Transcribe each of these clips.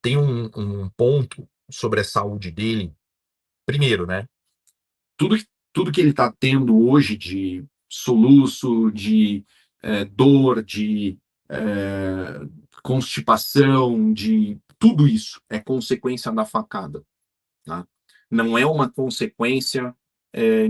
tem um ponto sobre a saúde dele. Primeiro, né? Tudo, tudo que ele está tendo hoje de soluço, de dor, de eh, constipação, de tudo isso é consequência da facada, tá? Não é uma consequência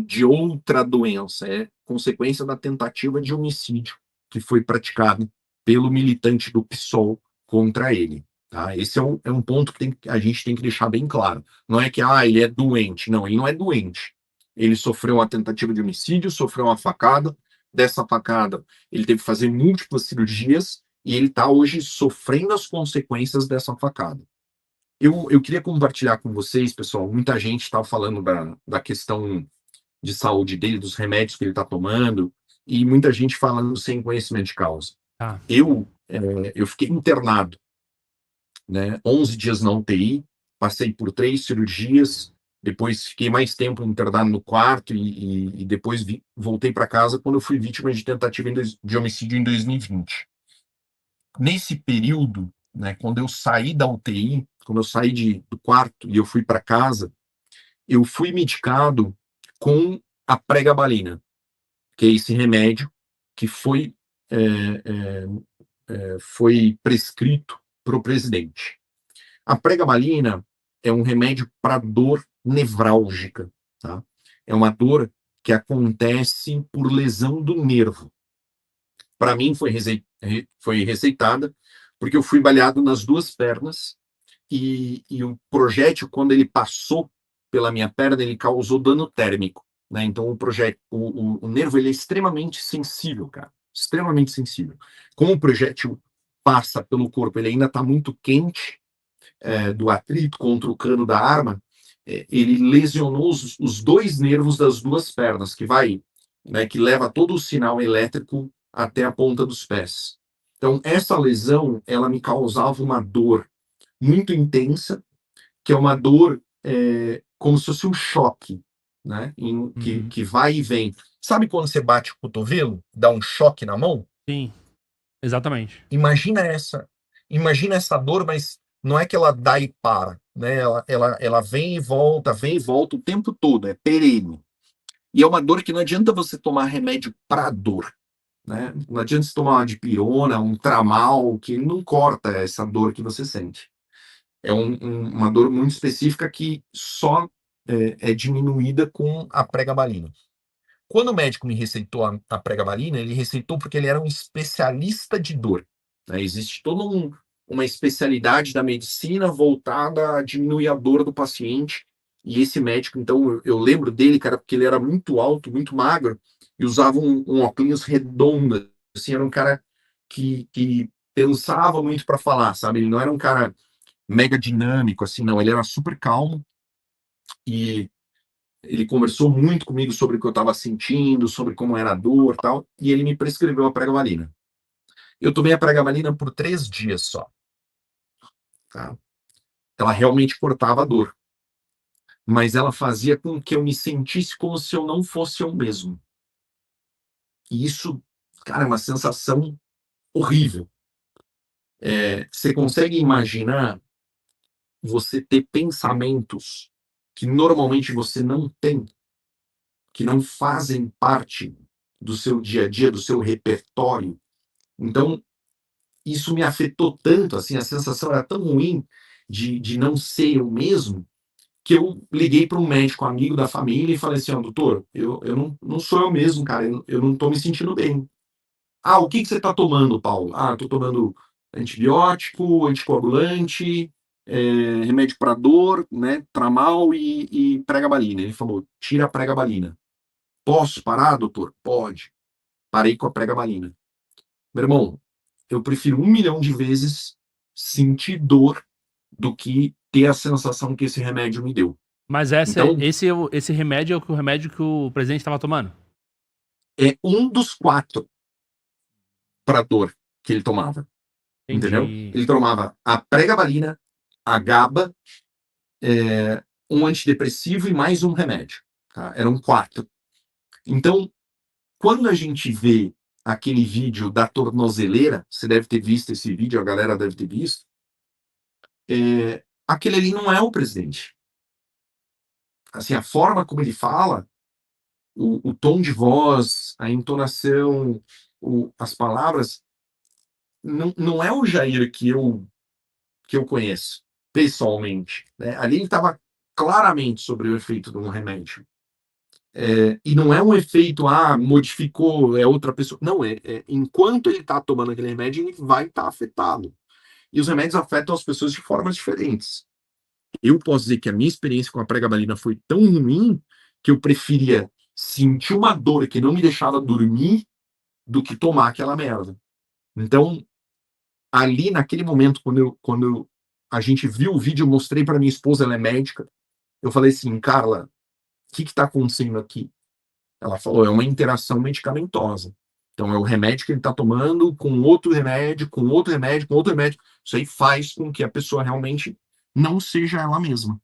de outra doença, é consequência da tentativa de homicídio que foi praticado pelo militante do PSOL contra ele. Tá? Esse é um ponto que a gente tem que deixar bem claro. Não é que ele é doente. Não, ele não é doente. Ele sofreu uma tentativa de homicídio, sofreu uma facada. Dessa facada, ele teve que fazer múltiplas cirurgias e ele está hoje sofrendo as consequências dessa facada. Eu queria compartilhar com vocês, pessoal. Muita gente está falando da questão de saúde dele, dos remédios que ele está tomando, e muita gente falando sem conhecimento de causa. Tá. Eu fiquei internado, né, 11 dias na UTI, passei por 3 cirurgias, depois fiquei mais tempo internado no quarto e depois voltei para casa quando eu fui vítima de tentativa de homicídio em 2020. Nesse período, né, quando eu saí da UTI, quando eu saí do quarto e eu fui para casa, eu fui medicado com a pregabalina, que é esse remédio que é, é, foi prescrito para o presidente. A pregabalina é um remédio para dor nevrálgica, tá? É uma dor que acontece por lesão do nervo. Para mim foi receitada porque eu fui baleado nas duas pernas e o projétil, quando ele passou pela minha perna, ele causou dano térmico, né? Então o nervo ele é extremamente sensível, cara, extremamente sensível. Como o projétil passa pelo corpo, ele ainda está muito quente do atrito contra o cano da arma, ele lesionou os dois nervos das duas pernas, né, que leva todo o sinal elétrico até a ponta dos pés. Então, essa lesão, ela me causava uma dor muito intensa, que é uma dor como se fosse um choque, né? Uhum. Que vai e vem. Sabe quando você bate o cotovelo, dá um choque na mão? Sim, exatamente. Imagina essa, imagina essa dor, mas não é que ela dá e para, né? Ela vem e volta o tempo todo, é perene. E é uma dor que não adianta você tomar remédio para dor, né? Não adianta você tomar uma dipirona, um tramal, que não corta essa dor que você sente. É uma dor muito específica que só é diminuída com a pregabalina. Quando o médico me receitou a pregabalina, ele receitou porque ele era um especialista de dor, né? Existe toda uma especialidade da medicina voltada a diminuir a dor do paciente. E esse médico, então, eu lembro dele, cara, porque ele era muito alto, muito magro, e usava um óculos redondo. Assim, era um cara que pensava muito para falar, sabe? Ele não era um cara mega dinâmico, assim, não. Ele era super calmo e ele conversou muito comigo sobre o que eu estava sentindo, sobre como era a dor e tal, e ele me prescreveu a pregabalina. Eu tomei a pregabalina por 3 dias só, tá? Ela realmente cortava a dor, mas ela fazia com que eu me sentisse como se eu não fosse eu mesmo. E isso, cara, é uma sensação horrível. Você consegue imaginar você ter pensamentos que normalmente você não tem, que não fazem parte do seu dia a dia, do seu repertório? Então, isso me afetou tanto, assim, a sensação era tão ruim de não ser eu mesmo, que eu liguei para um médico amigo da família e falei assim, ó, doutor, eu não sou eu mesmo, cara, eu não estou me sentindo bem. Ah, o que você está tomando, Paulo? Ah, estou tomando antibiótico, anticoagulante, remédio para dor, né, tramal e pregabalina. Ele falou, tira a pregabalina. Posso parar, doutor? Pode. Parei com a pregabalina. Meu irmão, eu prefiro 1 milhão de vezes sentir dor do que ter a sensação que esse remédio me deu. Mas Então, esse remédio é o remédio que o presidente estava tomando? é um dos quatro para dor que ele tomava, entendeu? Entendi. Ele tomava a pregabalina, a GABA, um antidepressivo e mais um remédio. Tá? Eram quatro. Então, quando a gente vê aquele vídeo da tornozeleira, você deve ter visto esse vídeo, a galera deve ter visto, aquele ali não é o presidente. Assim, a forma como ele fala, o tom de voz, a entonação, as palavras, não é o Jair que eu conheço, pessoalmente, né? Ali ele estava claramente sobre o efeito de um remédio. E não é um efeito, modificou, é outra pessoa. Não, enquanto ele está tomando aquele remédio, ele vai estar afetado. E os remédios afetam as pessoas de formas diferentes. Eu posso dizer que a minha experiência com a pregabalina foi tão ruim que eu preferia sentir uma dor que não me deixava dormir do que tomar aquela merda. Então, ali naquele momento, quando a gente viu o vídeo, eu mostrei para minha esposa, ela é médica, eu falei assim, Carla, o que está acontecendo aqui? Ela falou, é uma interação medicamentosa. Então, é o remédio que ele está tomando com outro remédio, com outro remédio, com outro remédio. Isso aí faz com que a pessoa realmente não seja ela mesma.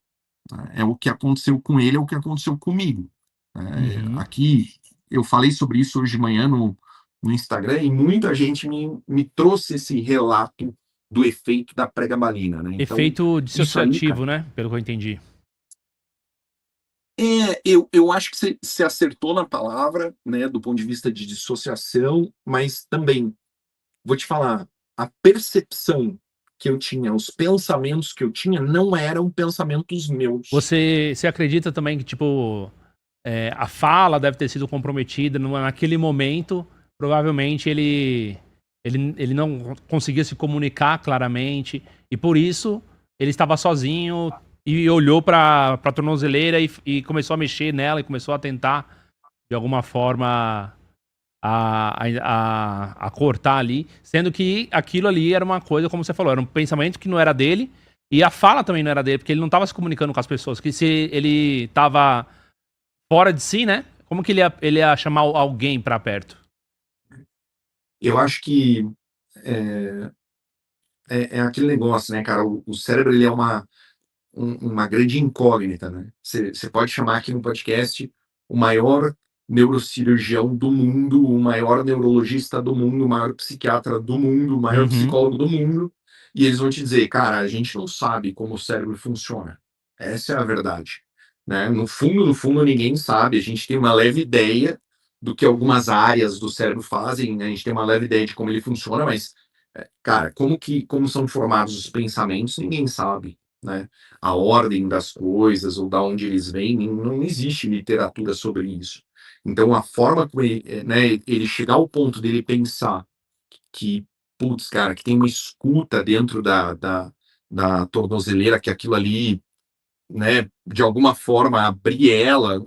É o que aconteceu com ele, é o que aconteceu comigo. Uhum. Aqui, eu falei sobre isso hoje de manhã no Instagram e muita gente me trouxe esse relato do efeito da pregabalina, né? Então, Efeito isso aí, cara, dissociativo, né? Pelo que eu entendi. eu acho que você acertou na palavra, né, do ponto de vista de dissociação, mas também, vou te falar, a percepção que eu tinha, os pensamentos que eu tinha, não eram pensamentos meus. Você acredita também que, tipo, a fala deve ter sido comprometida naquele momento? Provavelmente ele não conseguia se comunicar claramente e por isso ele estava sozinho e olhou pra tornozeleira e começou a mexer nela e começou a tentar, de alguma forma, a cortar ali, sendo que aquilo ali era uma coisa, como você falou, era um pensamento que não era dele, e a fala também não era dele, porque ele não estava se comunicando com as pessoas, que se ele estava fora de si, né? Como que ele ia chamar alguém pra perto? Eu acho que é, é aquele negócio, né, cara? O cérebro ele é uma grande incógnita, né? Você pode chamar aqui no podcast o maior neurocirurgião do mundo, o maior neurologista do mundo, o maior psiquiatra do mundo, o maior Uhum. psicólogo do mundo, e eles vão te dizer, cara, a gente não sabe como o cérebro funciona. Essa é a verdade, né? No fundo, ninguém sabe. A gente tem uma leve ideia do que algumas áreas do cérebro fazem, né? A gente tem uma leve ideia de como ele funciona, mas, cara, como são formados os pensamentos, ninguém sabe, né? A ordem das coisas ou da onde eles vêm, não existe literatura sobre isso. Então, a forma como ele, né, ele chegar ao ponto dele pensar que, putz, cara, que tem uma escuta dentro da tornozeleira, que aquilo ali, né, de alguma forma abrir ela,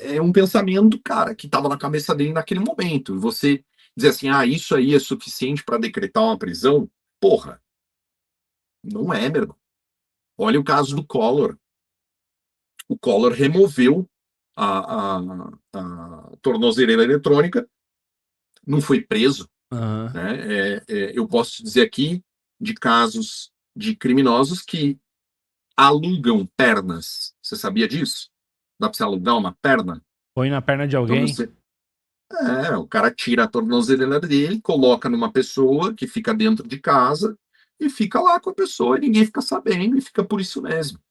é um pensamento, cara, que estava na cabeça dele naquele momento. Você dizer assim, isso aí é suficiente para decretar uma prisão? Porra, não é, meu irmão. Olha o caso do Collor. O Collor removeu a tornozeleira eletrônica, não foi preso, Aham. né? Eu posso dizer aqui de casos de criminosos que alugam pernas. Você sabia disso? Dá para você alugar uma perna? Põe na perna de Então alguém. você. O cara tira a tornozeleira dele, coloca numa pessoa que fica dentro de casa e fica lá com a pessoa e ninguém fica sabendo e fica por isso mesmo.